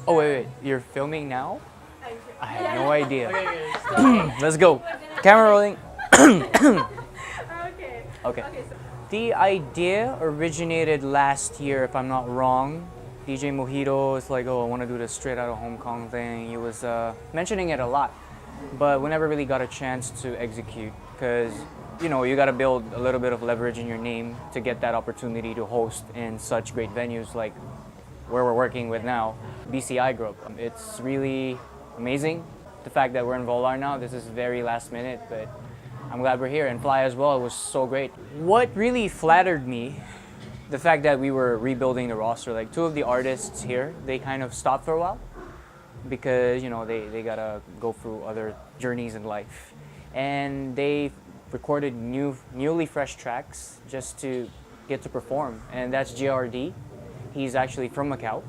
Oh, wait. You're filming now? I had no idea. Okay, Let's go. Camera rolling. Okay. Okay. So The idea originated last year, if I'm not wrong. DJ MOJITO is like, oh, I want to do the straight out of Hong Kong thing. He was mentioning it a lot, but we never really got a chance to execute because, you know, you got to build a little bit of leverage in your name to get that opportunity to host in such great venues like where we're working with now, BCI Group. It's really amazing. The fact that we're in Volar now, this is very last minute, but I'm glad we're here. And Fly as well, it was so great. What really flattered me, the fact that we were rebuilding the roster, like two of the artists here, they kind of stopped for a while because, you know, they gotta go through other journeys in life. And they recorded newly fresh tracks just to get to perform. And that's JRD. He's actually from Macau.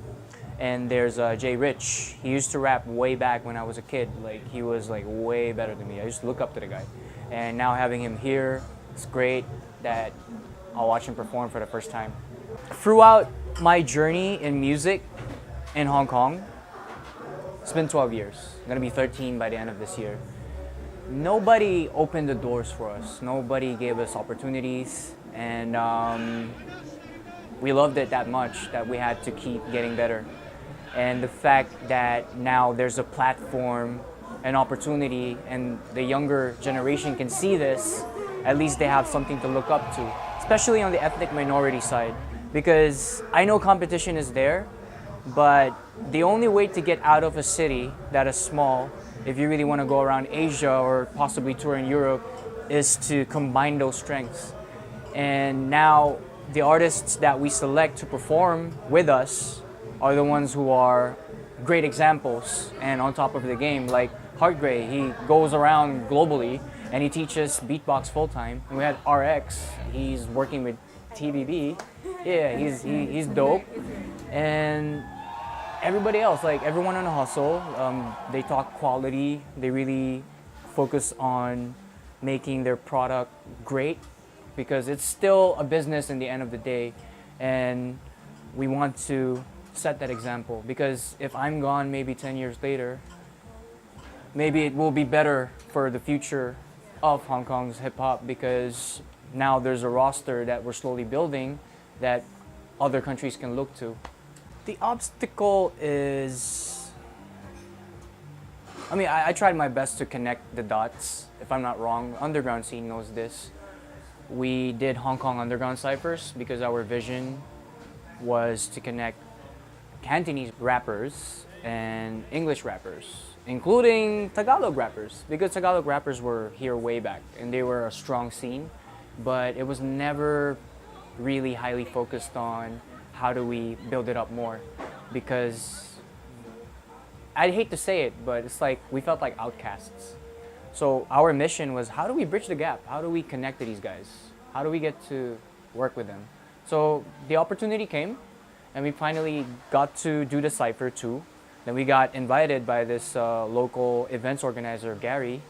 And there's Jay Rich. He used to rap way back when I was a kid. Like, he was like way better than me. I used to look up to the guy. And now having him here, it's great that I'll watch him perform for the first time. Throughout my journey in music in Hong Kong, it's been 12 years. I'm gonna be 13 by the end of this year. Nobody opened the doors for us. Nobody gave us opportunities. And we loved it that much that we had to keep getting better. And the fact that now there's a platform, an opportunity, and the younger generation can see this, at least they have something to look up to, especially on the ethnic minority side. Because I know competition is there, but the only way to get out of a city that is small, if you really want to go around Asia or possibly tour in Europe, is to combine those strengths. And now the artists that we select to perform with us are the ones who are great examples and on top of the game. Like Heartgray, he goes around globally and he teaches beatbox full-time. And we had RX, he's working with TBB. Yeah, he's dope. And everybody else, like everyone on the hustle, they talk quality. They really focus on making their product great because it's still a business in the end of the day. And we want to set that example because if I'm gone maybe 10 years later, maybe it will be better for the future of Hong Kong's hip-hop because now there's a roster that we're slowly building that other countries can look to. The obstacle is, I mean, I tried my best to connect the dots, if I'm not wrong. Underground scene knows this. We did Hong Kong underground ciphers because our vision was to connect Cantonese rappers and English rappers, including Tagalog rappers, because Tagalog rappers were here way back and they were a strong scene, but it was never really highly focused on how do we build it up more, because I'd hate to say it, but it's like we felt like outcasts. So our mission was, how do we bridge the gap? How do we connect to these guys? How do we get to work with them? So the opportunity came and we finally got to do the cypher too. Then we got invited by this local events organizer, Gary.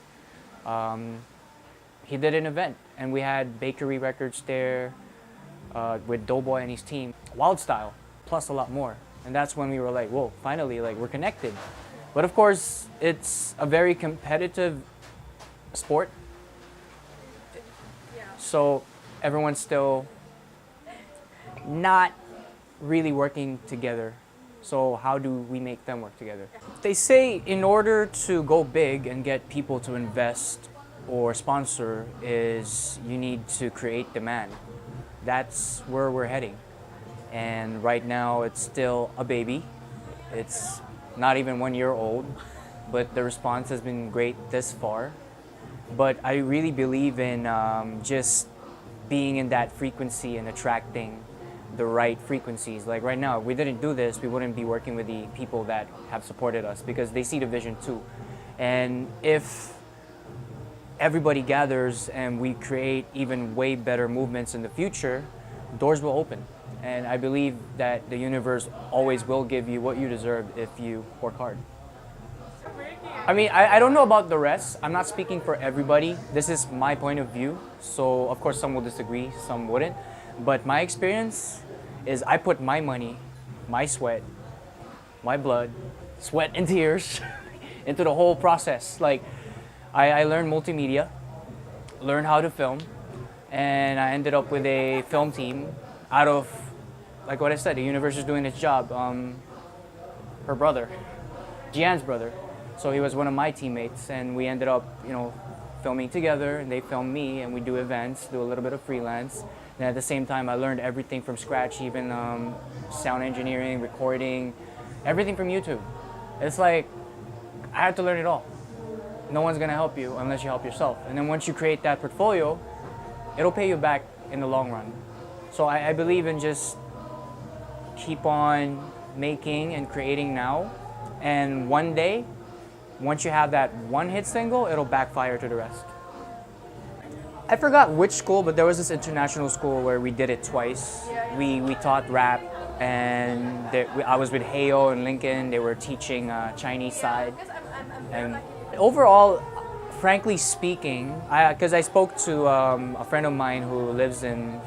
He did an event and we had Bakery Records there with DopeBoy and his team. Wild Style, plus a lot more. And that's when we were like, whoa, finally, like we're connected. But of course, it's a very competitive sport. So everyone's still not really working together. So how do we make them work together? They say in order to go big and get people to invest or sponsor is you need to create demand. That's where we're heading. And right now it's still a baby. It's not even 1 year old, but the response has been great this far. But I really believe in just being in that frequency and attracting the right frequencies. Like right now, if we didn't do this, we wouldn't be working with the people that have supported us because they see the vision too. And if everybody gathers and we create even way better movements in the future, doors will open. And I believe that the universe always will give you what you deserve if you work hard. I mean, I don't know about the rest. I'm not speaking for everybody. This is my point of view. So, of course, some will disagree, some wouldn't. But my experience is I put my money, my sweat, my blood, sweat and tears into the whole process. Like, I learned multimedia, learned how to film, and I ended up with a film team out of, like what I said, the universe is doing its job. Her brother, Gian's brother. So he was one of my teammates, and we ended up, you know, filming together, and they filmed me, and we do events, do a little bit of freelance. And at the same time, I learned everything from scratch, even sound engineering, recording, everything from YouTube. It's like, I had to learn it all. No one's gonna help you unless you help yourself. And then once you create that portfolio, it'll pay you back in the long run. So I believe in just keep on making and creating now. And one day, once you have that one hit single, it'll backfire to the rest. I forgot which school, but there was this international school where we did it twice. We taught rap, and I was with Heyo and Lincoln. They were teaching Chinese side. And overall, frankly speaking, because I spoke to a friend of mine who lives in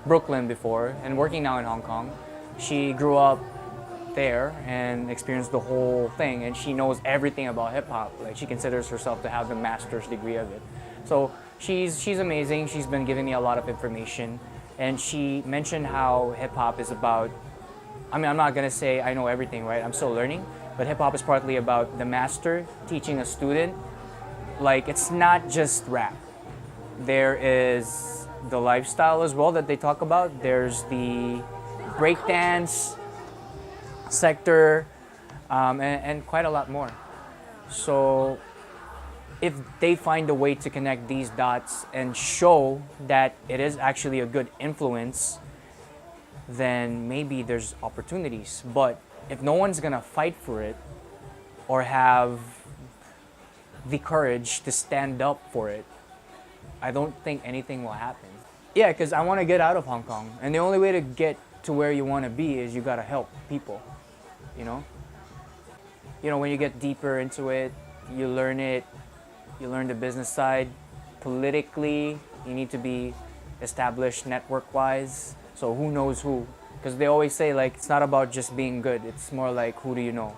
Brooklyn before and working now in Hong Kong. She grew up there and experienced the whole thing, and she knows everything about hip-hop. Like, she considers herself to have the master's degree of it. So she's amazing. She's been giving me a lot of information, and she mentioned how hip-hop is about, I mean, I'm not gonna say I know everything, right? I'm still learning, but hip-hop is partly about the master teaching a student. Like, it's not just rap. There is the lifestyle as well that they talk about. There's the breakdance sector, and quite a lot more. So if they find a way to connect these dots and show that it is actually a good influence, then maybe there's opportunities. But if no one's gonna fight for it or have the courage to stand up for it, I don't think anything will happen. Yeah, because I want to get out of Hong Kong, and the only way to get to where you want to be is you gotta help people. You know, when you get deeper into it, you learn the business side. Politically, you need to be established network-wise. So who knows who? Because they always say, like, it's not about just being good. It's more like, who do you know?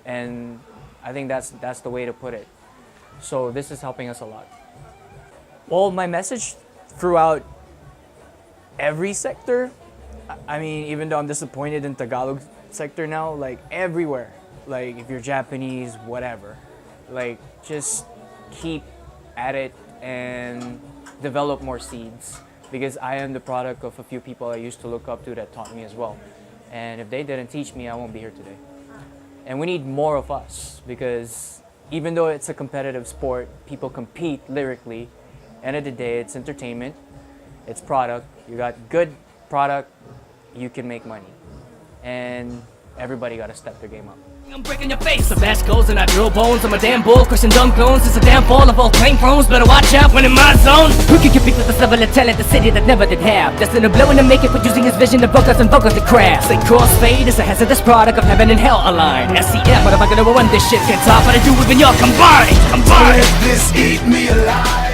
And I think that's the way to put it. So this is helping us a lot. Well, my message throughout every sector, I mean, even though I'm disappointed in Tagalog sector now, like everywhere, like if you're Japanese, whatever, like just keep at it and develop more seeds, because I am the product of a few people I used to look up to that taught me as well. And if they didn't teach me, I won't be here today. And we need more of us, because even though it's a competitive sport, people compete lyrically. End of the day, it's entertainment, it's product. You got good product, you can make money. And everybody gotta step their game up. I'm breaking your face. The bash goes and I drill bones. I'm a damn bull, crushing dumb clones. It's a damn fall of all plain phones. Better watch out when in my zone. Who can compete with this level of talent? The city that never did have. Destined to blow and to make it, but using his vision to vocals and vocals to craft. Say crossfade is a hazardous product of heaven and hell aligned. SCF, what am I gonna run this shit? Can't talk, but I do it when y'all combine. Let this eat me alive.